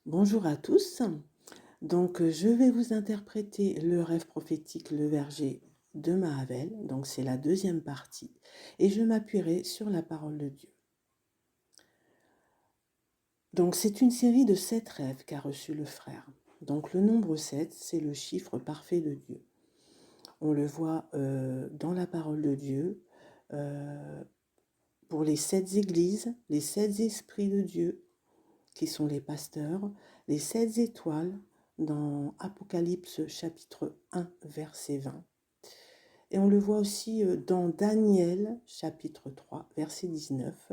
Bonjour à tous. Je vais vous interpréter le rêve prophétique, le verger de Mahavel. Donc, c'est la deuxième partie. Et je m'appuierai sur la parole de Dieu. Donc, c'est une série de 7 rêves qu'a reçu le frère. Donc, le nombre 7, c'est le chiffre parfait de Dieu. On le voit dans la parole de Dieu pour les 7 églises, les 7 esprits de Dieu, qui sont les pasteurs, les 7 étoiles dans Apocalypse chapitre 1 verset 20. Et on le voit aussi dans Daniel chapitre 3 verset 19,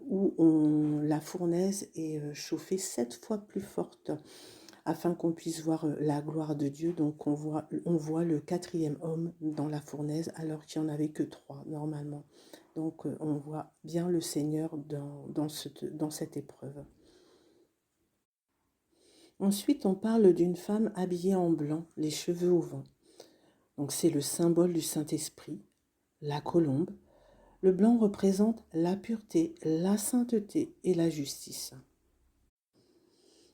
où la fournaise est chauffée 7 fois plus forte afin qu'on puisse voir la gloire de Dieu. Donc on voit le 4e homme dans la fournaise alors qu'il n'y en avait que 3 normalement. Donc on voit bien le Seigneur dans cette épreuve. Ensuite, on parle d'une femme habillée en blanc, les cheveux au vent. Donc c'est le symbole du Saint-Esprit, la colombe. Le blanc représente la pureté, la sainteté et la justice.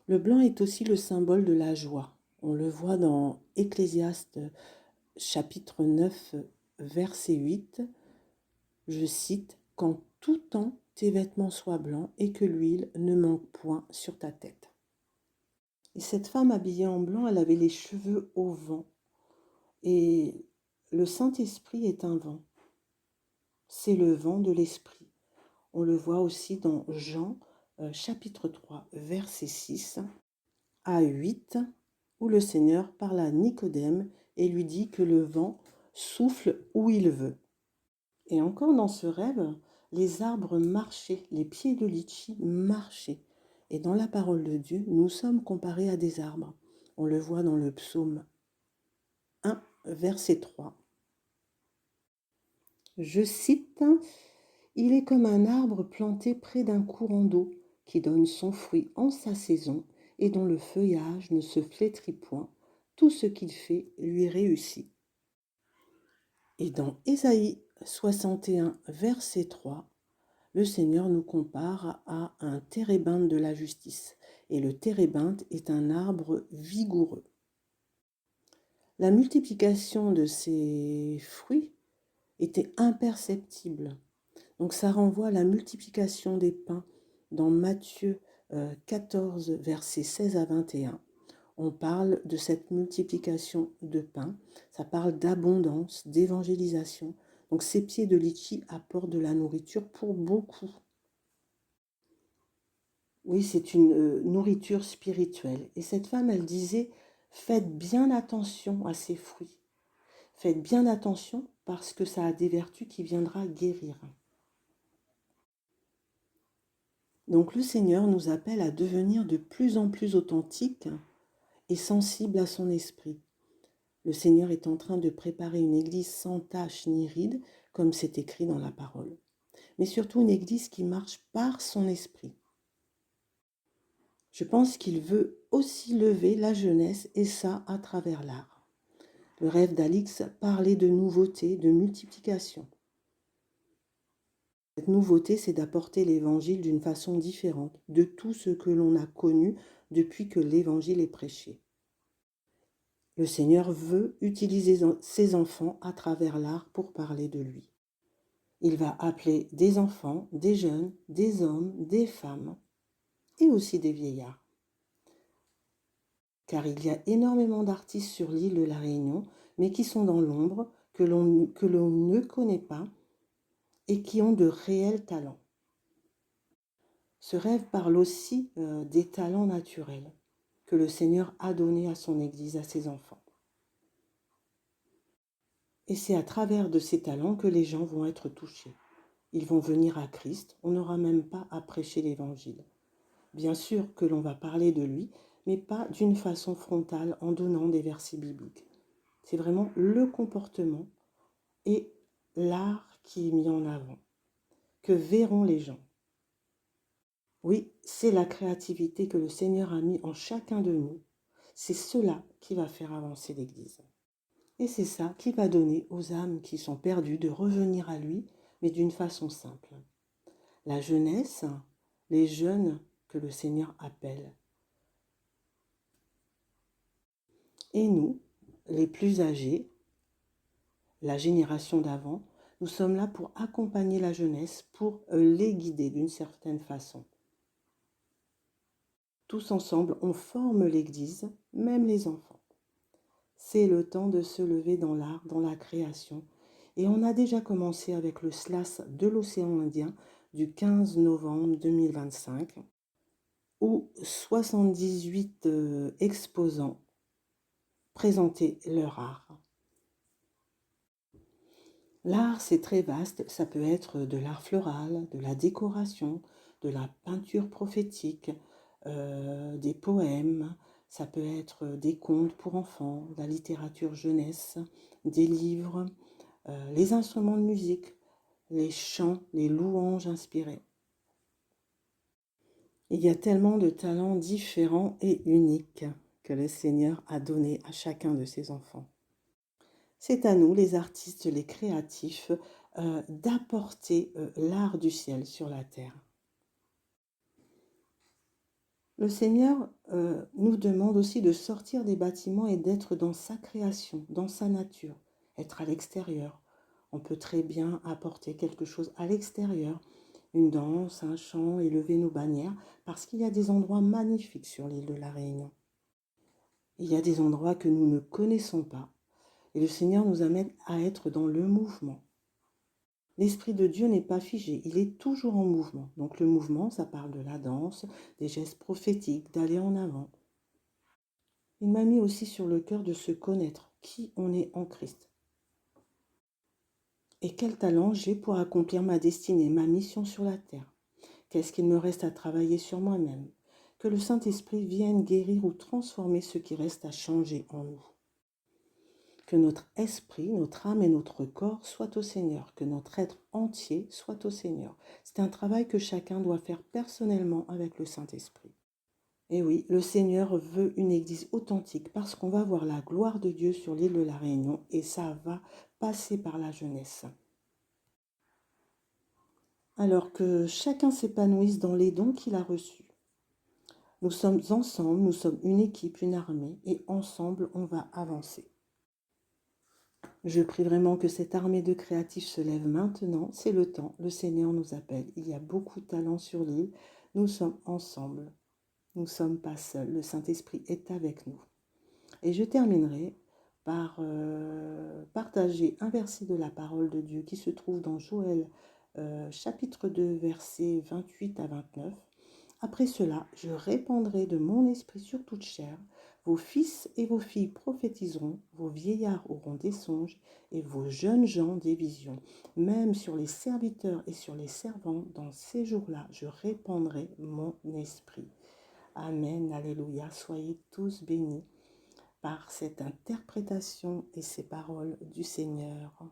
Le blanc est aussi le symbole de la joie. On le voit dans Ecclésiaste chapitre 9 verset 8. Je cite, « Qu'en tout temps tes vêtements soient blancs et que l'huile ne manque point sur ta tête. » Et cette femme habillée en blanc, elle avait les cheveux au vent. Et le Saint-Esprit est un vent. C'est le vent de l'Esprit. On le voit aussi dans Jean chapitre 3, verset 6 à 8, où le Seigneur parle à Nicodème et lui dit que le vent souffle où il veut. Et encore dans ce rêve, les arbres marchaient, les pieds de litchi marchaient. Et dans la parole de Dieu, nous sommes comparés à des arbres. On le voit dans le psaume 1, verset 3. Je cite, « Il est comme un arbre planté près d'un courant d'eau qui donne son fruit en sa saison et dont le feuillage ne se flétrit point. Tout ce qu'il fait lui réussit. » Et dans Ésaïe 61, verset 3, le Seigneur nous compare à un térébinthe de la justice. Et le térébinthe est un arbre vigoureux. La multiplication de ces fruits était imperceptible. Donc ça renvoie à la multiplication des pains dans Matthieu 14, versets 16 à 21. On parle de cette multiplication de pains. Ça parle d'abondance, d'évangélisation. Donc ces pieds de litchi apportent de la nourriture pour beaucoup. Oui, c'est une nourriture spirituelle. Et cette femme, elle disait, faites bien attention à ces fruits. Faites bien attention parce que ça a des vertus qui viendra guérir. Donc le Seigneur nous appelle à devenir de plus en plus authentiques et sensibles à son esprit. Le Seigneur est en train de préparer une église sans tache ni ride, comme c'est écrit dans la parole. Mais surtout une église qui marche par son esprit. Je pense qu'il veut aussi lever la jeunesse et ça à travers l'art. Le rêve d'Alix parlait de nouveauté, de multiplication. Cette nouveauté, c'est d'apporter l'évangile d'une façon différente de tout ce que l'on a connu depuis que l'évangile est prêché. Le Seigneur veut utiliser ses enfants à travers l'art pour parler de lui. Il va appeler des enfants, des jeunes, des hommes, des femmes et aussi des vieillards. Car il y a énormément d'artistes sur l'île de la Réunion, mais qui sont dans l'ombre, que l'on ne connaît pas et qui ont de réels talents. Ce rêve parle aussi des talents naturels que le Seigneur a donnés à son Église, à ses enfants. Et c'est à travers de ces talents que les gens vont être touchés. Ils vont venir à Christ, on n'aura même pas à prêcher l'Évangile. Bien sûr que l'on va parler de lui, mais pas d'une façon frontale en donnant des versets bibliques. C'est vraiment le comportement et l'art qui est mis en avant, que verront les gens. Oui, c'est la créativité que le Seigneur a mis en chacun de nous. C'est cela qui va faire avancer l'Église. Et c'est ça qui va donner aux âmes qui sont perdues de revenir à lui, mais d'une façon simple. La jeunesse, les jeunes que le Seigneur appelle, Et nous, les plus âgés, la génération d'avant, nous sommes là pour accompagner la jeunesse, pour les guider d'une certaine façon. Tous ensemble, on forme l'Église, même les enfants. C'est le temps de se lever dans l'art, dans la création. Et on a déjà commencé avec le SLAS de l'océan Indien du 15 novembre 2025, où 78 exposants présentaient leur art. L'art, c'est très vaste, ça peut être de l'art floral, de la décoration, de la peinture prophétique, des poèmes, ça peut être des contes pour enfants, de la littérature jeunesse, des livres, les instruments de musique, les chants, les louanges inspirées. Il y a tellement de talents différents et uniques que le Seigneur a donné à chacun de ses enfants. C'est à nous, les artistes, les créatifs, d'apporter l'art du ciel sur la terre. Le Seigneur nous demande aussi de sortir des bâtiments et d'être dans sa création, dans sa nature, être à l'extérieur. On peut très bien apporter quelque chose à l'extérieur, une danse, un chant, élever nos bannières, parce qu'il y a des endroits magnifiques sur l'île de la Réunion. Il y a des endroits que nous ne connaissons pas. Et le Seigneur nous amène à être dans le mouvement. L'Esprit de Dieu n'est pas figé, il est toujours en mouvement. Donc le mouvement, ça parle de la danse, des gestes prophétiques, d'aller en avant. Il m'a mis aussi sur le cœur de se connaître, qui on est en Christ. Et quel talent j'ai pour accomplir ma destinée, ma mission sur la terre. Qu'est-ce qu'il me reste à travailler sur moi-même? Que le Saint-Esprit vienne guérir ou transformer ce qui reste à changer en nous. Que notre esprit, notre âme et notre corps soient au Seigneur, que notre être entier soit au Seigneur. C'est un travail que chacun doit faire personnellement avec le Saint-Esprit. Et oui, le Seigneur veut une église authentique parce qu'on va voir la gloire de Dieu sur l'île de la Réunion et ça va passer par la jeunesse. Alors que chacun s'épanouisse dans les dons qu'il a reçus. Nous sommes ensemble, nous sommes une équipe, une armée et ensemble on va avancer. Je prie vraiment que cette armée de créatifs se lève maintenant. C'est le temps. Le Seigneur nous appelle. Il y a beaucoup de talents sur l'île. Nous sommes ensemble. Nous ne sommes pas seuls. Le Saint-Esprit est avec nous. Et je terminerai par partager un verset de la parole de Dieu qui se trouve dans Joël chapitre 2, versets 28 à 29. Après cela, je répandrai de mon esprit sur toute chair. Vos fils et vos filles prophétiseront, vos vieillards auront des songes et vos jeunes gens des visions. Même sur les serviteurs et sur les servantes, dans ces jours-là, je répandrai mon esprit. Amen, alléluia. Soyez tous bénis par cette interprétation et ces paroles du Seigneur.